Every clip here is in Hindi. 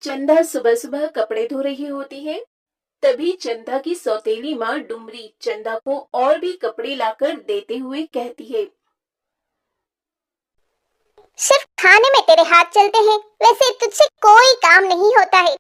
चंदा सुबह सुबह कपड़े धो रही होती है। तभी चंदा की सौतेली माँ डुमरी चंदा को और भी कपड़े लाकर देते हुए कहती है। सिर्फ खाने में तेरे हाथ चलते हैं, वैसे तुझसे कोई काम नहीं होता है।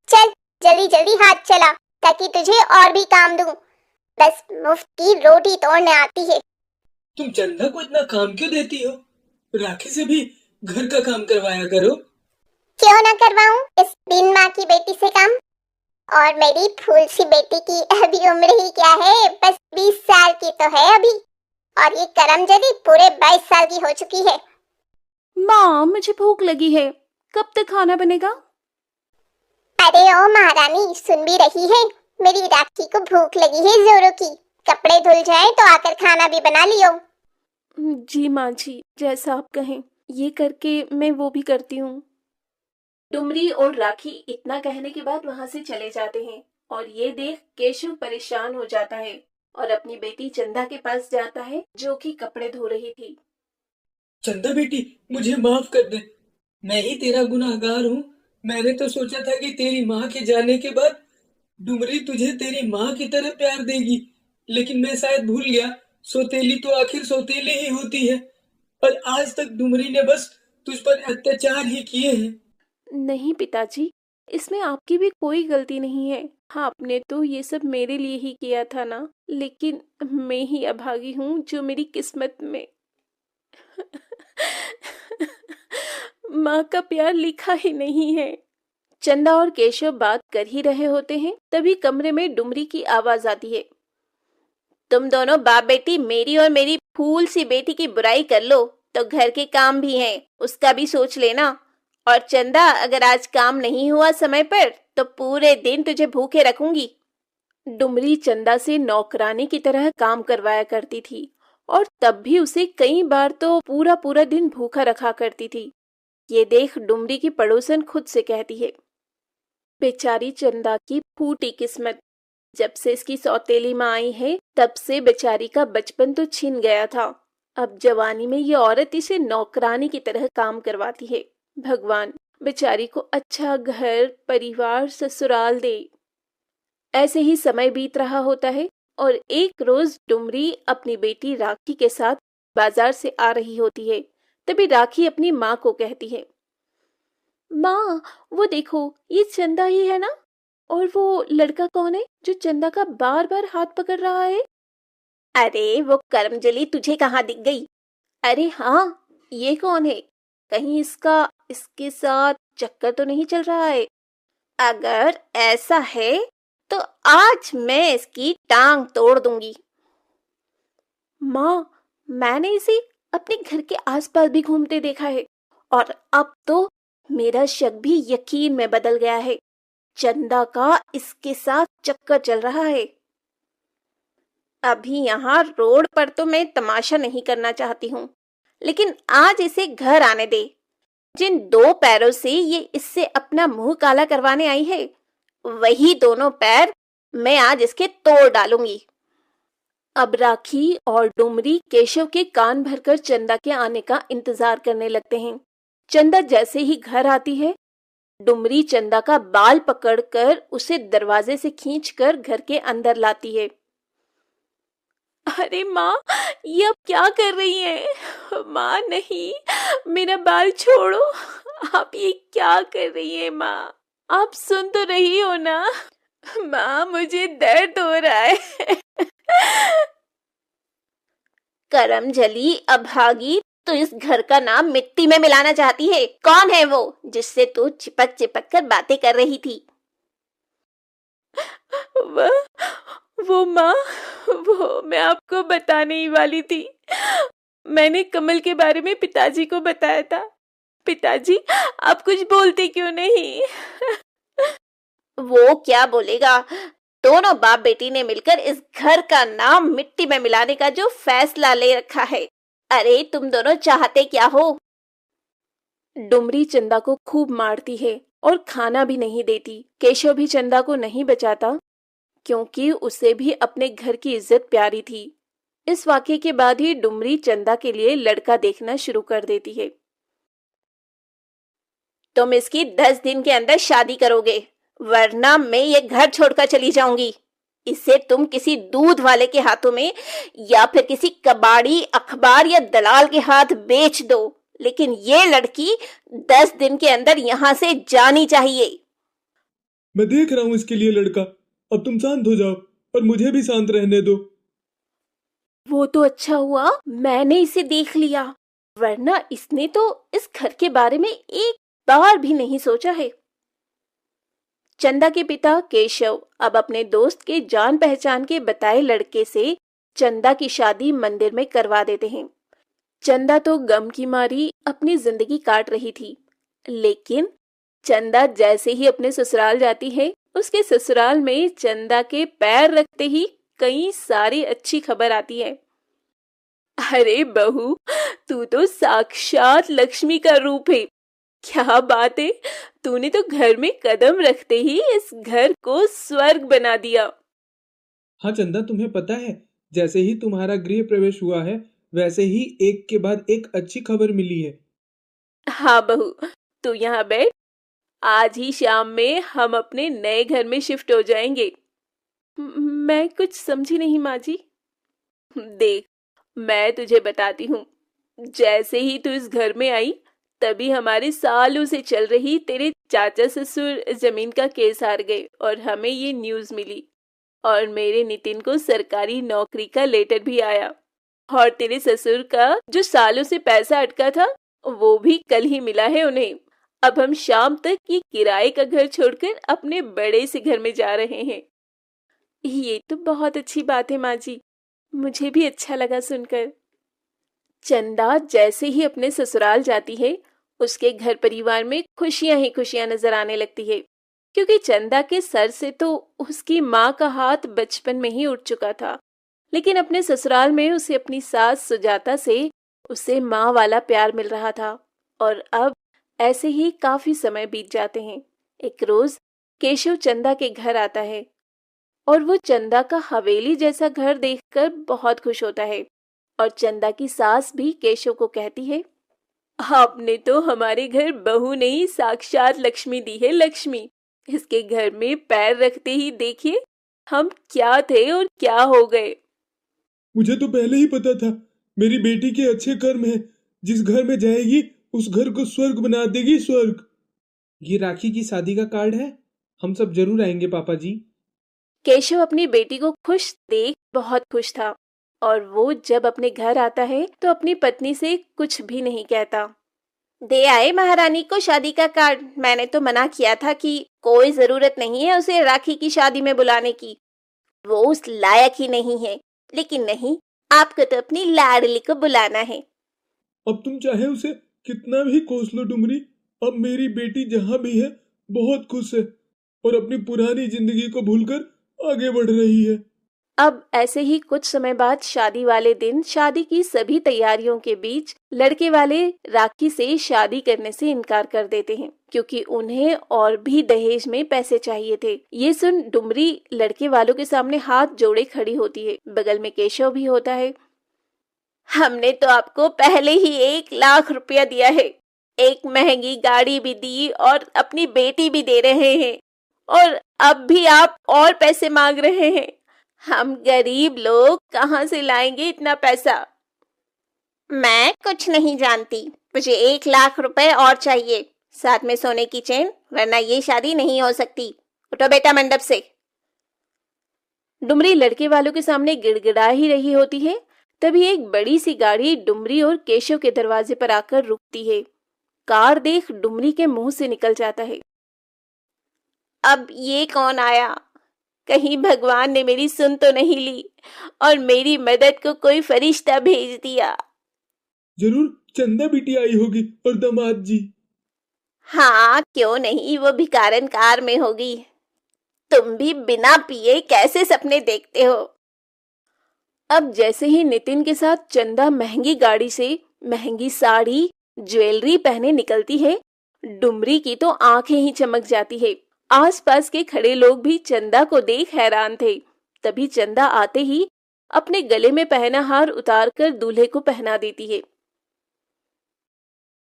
चल जल्दी जल्दी हाथ चला ताकि तुझे और भी काम दूं। बस मुफ्त की रोटी तोड़ने आती है। तुम चंदा को इतना काम क्यों देती हो? राखी से भी घर का काम करवाया करो। क्यों ना करवाऊं इस बिन माँ की बेटी से काम। और मेरी फूल सी बेटी की अभी उम्र ही क्या है, बस 20 साल की तो है अभी। और ये करमजली पूरे 22 साल की हो चुकी है। माँ, मुझे भूख लगी है, कब तक खाना बनेगा? अरे ओ महारानी, सुन भी रही है? मेरी राखी को भूख लगी है जोरों की। कपड़े धुल जाए तो आकर खाना भी बना लियो। जी माँ जी, जैसा आप कहें। ये करके मैं वो भी करती हूँ। डुमरी और राखी इतना कहने के बाद वहां से चले जाते हैं और ये देख केशव परेशान हो जाता है और अपनी बेटी चंदा के पास जाता है जो कि कपड़े धो रही थी। चंदा बेटी, मुझे माफ कर दे। मैं ही तेरा गुनहगार हूँ। मैंने तो सोचा था कि तेरी माँ के जाने के बाद डुमरी तुझे तेरी माँ की तरह प्यार देगी, लेकिन मैं शायद भूल गया। सौतेली तो आखिर सौतेली ही होती है। और आज तक डुमरी ने बस तुझ पर अत्याचार ही किए हैं। नहीं पिताजी, इसमें आपकी भी कोई गलती नहीं है। हाँ, आपने तो ये सब मेरे लिए ही किया था ना, लेकिन मैं ही अभागी हूँ जो मेरी किस्मत में माँ का प्यार लिखा ही नहीं है। चंदा और केशव बात कर ही रहे होते हैं, तभी कमरे में डुमरी की आवाज आती है। तुम दोनों बाप बेटी मेरी और मेरी फूल सी बेटी की बुराई कर लो तो घर के काम भी हैं, उसका भी सोच लेना। और चंदा, अगर आज काम नहीं हुआ समय पर तो पूरे दिन तुझे भूखे रखूंगी। डुमरी चंदा से नौकरानी की तरह काम करवाया करती थी और तब भी उसे कई बार तो पूरा पूरा दिन भूखा रखा करती थी। ये देख डुमरी की पड़ोसन खुद से कहती है, बेचारी चंदा की फूटी किस्मत। जब से इसकी सौतेली माँ आई है तब से बेचारी का बचपन तो छिन गया था। अब जवानी में ये औरत इसे नौकरानी की तरह काम करवाती है। भगवान, बेचारी को अच्छा घर परिवार ससुराल दे। ऐसे ही समय बीत रहा होता है और एक रोज डुमरी अपनी बेटी राखी के साथ बाजार से आ रही होती है। तभी राखी अपनी माँ को कहती है, माँ, वो देखो, ये चंदा ही है ना? और वो लड़का कौन है जो चंदा का बार बार हाथ पकड़ रहा है? अरे वो करमजली तुझे कहाँ दिख गई? अरे हाँ, ये कौन है? कहीं इसका इसके साथ चक्कर तो नहीं चल रहा है? अगर ऐसा है तो आज मैं इसकी टांग तोड़ दूंगी। माँ, मैंने इसे अपने घर के आसपास भी घूमते देखा है और अब तो मेरा शक भी यकीन में बदल गया है। चंदा का इसके साथ चक्कर चल रहा है। अभी यहाँ रोड पर तो मैं तमाशा नहीं करना चाहती हूँ, लेकिन आज इसे घर आने दे। जिन दो पैरों से ये इससे अपना मुंह काला करवाने आई है, वही दोनों पैर मैं आज इसके तोड़ डालूंगी। अब राखी और डुमरी केशव के कान भरकर चंदा के आने का इंतजार करने लगते हैं। चंदा जैसे ही घर आती है, डुमरी चंदा का बाल पकड़कर उसे दरवाजे से खींचकर घर के अंदर लाती है। अरे माँ, ये अब क्या कर रही है? माँ नहीं, मेरा बाल छोड़ो। आप ये क्या कर रही है माँ? आप सुन तो रही हो ना? माँ, मुझे दर्द हो रहा है। करमजली अभागी, तो इस घर का नाम मिट्टी में मिलाना चाहती है? कौन है वो जिससे तू चिपक चिपक कर बातें कर रही थी? वो माँ, वो मैं आपको बताने ही वाली थी। मैंने कमल के बारे में पिताजी को बताया था। पिताजी, आप कुछ बोलते क्यों नहीं? वो क्या बोलेगा? दोनों बाप बेटी ने मिलकर इस घर का नाम मिट्टी में मिलाने का जो फैसला ले रखा है। अरे तुम दोनों चाहते क्या हो? डुमरी चंदा को खूब मारती है और खाना भी नहीं देती। केशव भी चंदा को नहीं बचाता क्योंकि उसे भी अपने घर की इज्जत प्यारी थी। इस वाक्य के बाद ही डुमरी चंदा के लिए लड़का देखना शुरू कर देती है। तुम इसकी 10 दिन के अंदर शादी करोगे, वरना मैं ये घर छोड़कर चली जाऊंगी। इसे तुम किसी दूध वाले के हाथों में या फिर किसी कबाड़ी, अखबार या दलाल के हाथ बेच दो, लेकिन ये लड़की 10 दिन के अंदर यहाँ से जानी चाहिए। मैं देख रहा हूँ इसके लिए लड़का। अब तुम शांत हो जाओ और मुझे भी शांत रहने दो। वो तो अच्छा हुआ मैंने इसे देख लिया, वरना इसने तो इस घर के बारे में एक बार भी नहीं सोचा है। चंदा के पिता केशव अब अपने दोस्त के जान पहचान के बताए लड़के से चंदा की शादी मंदिर में करवा देते हैं। चंदा तो गम की मारी अपनी जिंदगी काट रही थी, लेकिन चंदा जैसे ही अपने ससुराल जाती है, उसके ससुराल में चंदा के पैर रखते ही कई सारी अच्छी खबर आती है। अरे बहू, तू तो साक्षात लक्ष्मी का रूप है। क्या बात है, तूने तो घर में कदम रखते ही इस घर को स्वर्ग बना दिया। हाँ चंदा, तुम्हें पता है, जैसे ही तुम्हारा गृह प्रवेश हुआ है वैसे ही एक के बाद एक अच्छी खबर मिली है। हाँ बहू, तू यहाँ बैठ। आज ही शाम में हम अपने नए घर में शिफ्ट हो जाएंगे। मैं कुछ समझी नहीं माँ जी। देख, मैं तुझे बताती हूँ। जैसे ही तू इस घर में आई, तभी हमारे सालों से चल रही तेरे चाचा ससुर जमीन का केस हार गए और हमें ये न्यूज़ मिली। और मेरे नितिन को सरकारी नौकरी का लेटर भी आया। और तेरे ससुर का जो सालों से पैसा अटका था, वो भी कल ही मिला है उन्हें। अब हम शाम तक ये किराए का घर छोड़कर अपने बड़े से घर में जा रहे हैं। ये तो बहुत अच्छी बात है माँ जी, मुझे भी अच्छा लगा सुनकर। चंदा जैसे ही अपने ससुराल जाती है, उसके घर परिवार में खुशियां ही खुशियां नजर आने लगती है, क्योंकि चंदा के सर से तो उसकी माँ का हाथ बचपन में ही उठ चुका था, लेकिन अपने ससुराल में उसे अपनी सास सुजाता से उसे माँ वाला प्यार मिल रहा था। और अब ऐसे ही काफी समय बीत जाते हैं। एक रोज केशव चंदा के घर आता है और वो चंदा का हवेली जैसा घर देखकर बहुत खुश होता है। और चंदा की सास भी केशव को कहती है, आपने तो हमारे घर बहू नहीं, साक्षात लक्ष्मी दी है, लक्ष्मी। इसके घर में पैर रखते ही देखिए हम क्या थे और क्या हो गए। मुझे तो पहले ही पता था मेरी बेटी के अच्छे कर्म हैं। जिस घर में जाएगी उस घर को स्वर्ग बना देगी, स्वर्ग। ये राखी की शादी का कार्ड है, हम सब जरूर आएंगे पापा जी। केशव अपनी बेटी को खुश देख बहुत खुश था, और वो जब अपने घर आता है तो अपनी पत्नी से कुछ भी नहीं कहता। दे आए महारानी को शादी का कार्ड। मैंने तो मना किया था कि कोई जरूरत नहीं है उसे राखी की शादी में बुलाने की, वो उस लायक ही नहीं है। लेकिन नहीं, आपको तो अपनी लाडली को बुलाना है। अब तुम चाहे उसे कितना भी कोस लो डुमरी, अब मेरी बेटी जहाँ भी है बहुत खुश है और अपनी पुरानी जिंदगी को भूलकर आगे बढ़ रही है। अब ऐसे ही कुछ समय बाद शादी वाले दिन शादी की सभी तैयारियों के बीच लड़के वाले राखी से शादी करने से इनकार कर देते हैं, क्योंकि उन्हें और भी दहेज में पैसे चाहिए थे। ये सुन डुमरी लड़के वालों के सामने हाथ जोड़े खड़ी होती है। बगल में केशव भी होता है। हमने तो आपको पहले ही 1 लाख रुपया दिया है, एक महंगी गाड़ी भी दी और अपनी बेटी भी दे रहे हैं, और अब भी आप और पैसे मांग रहे हैं। हम गरीब लोग कहाँ से लाएंगे इतना पैसा? मैं कुछ नहीं जानती, मुझे 1 लाख रुपए और चाहिए, साथ में सोने की चेन, वरना ये शादी नहीं हो सकती। उठो बेटा मंडप से। डुमरी लड़के वालों के सामने गिड़गिड़ा ही रही होती है, तभी एक बड़ी सी गाड़ी डुमरी और केशव के दरवाजे पर आकर रुकती है। कार देख डुमरी के मुंह से निकल जाता है, अब ये कौन आया? कहीं भगवान ने मेरी सुन तो नहीं ली और मेरी मदद को कोई फरिश्ता भेज दिया। जरूर चंदा बेटी आई होगी और दामाद जी। हाँ, क्यों नहीं, वो भिखारन कार में होगी। तुम भी बिना पिए कैसे सपने देखते हो? अब जैसे ही नितिन के साथ चंदा महंगी गाड़ी से महंगी साड़ी, ज्वेलरी पहने निकलती है, डुमरी की तो आंखें ही चमक जाती है। आसपास के खड़े लोग भी चंदा को देख हैरान थे। तभी चंदा आते ही अपने गले में पहना हार उतारकर दूल्हे को पहना देती है।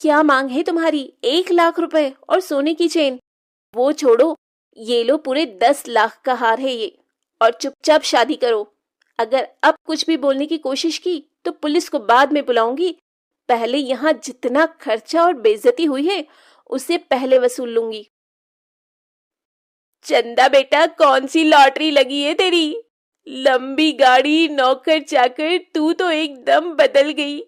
क्या मांग है तुम्हारी? 1 लाख रुपए और सोने की चेन? वो छोड़ो, ये लो पूरे 10 लाख का हार है ये, और चुपचाप शादी करो। अगर अब कुछ भी बोलने की कोशिश की तो पुलिस को बाद में बुलाऊंगी। पहले यहाँ जितना खर्चा और बेइज्जती हुई है उसे पहले वसूल लूंगी। चंदा बेटा, कौन सी लॉटरी लगी है तेरी? लंबी गाड़ी, नौकर चाकर, तू तो एकदम बदल गई।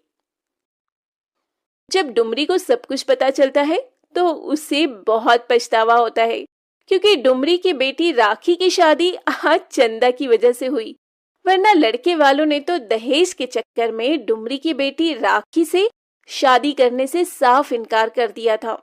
जब डुमरी को सब कुछ पता चलता है तो उसे बहुत पछतावा होता है, क्योंकि डुमरी की बेटी राखी की शादी आज चंदा की वजह से हुई, वरना लड़के वालों ने तो दहेज के चक्कर में डुमरी की बेटी राखी से शादी करने से साफ इनकार कर दिया था।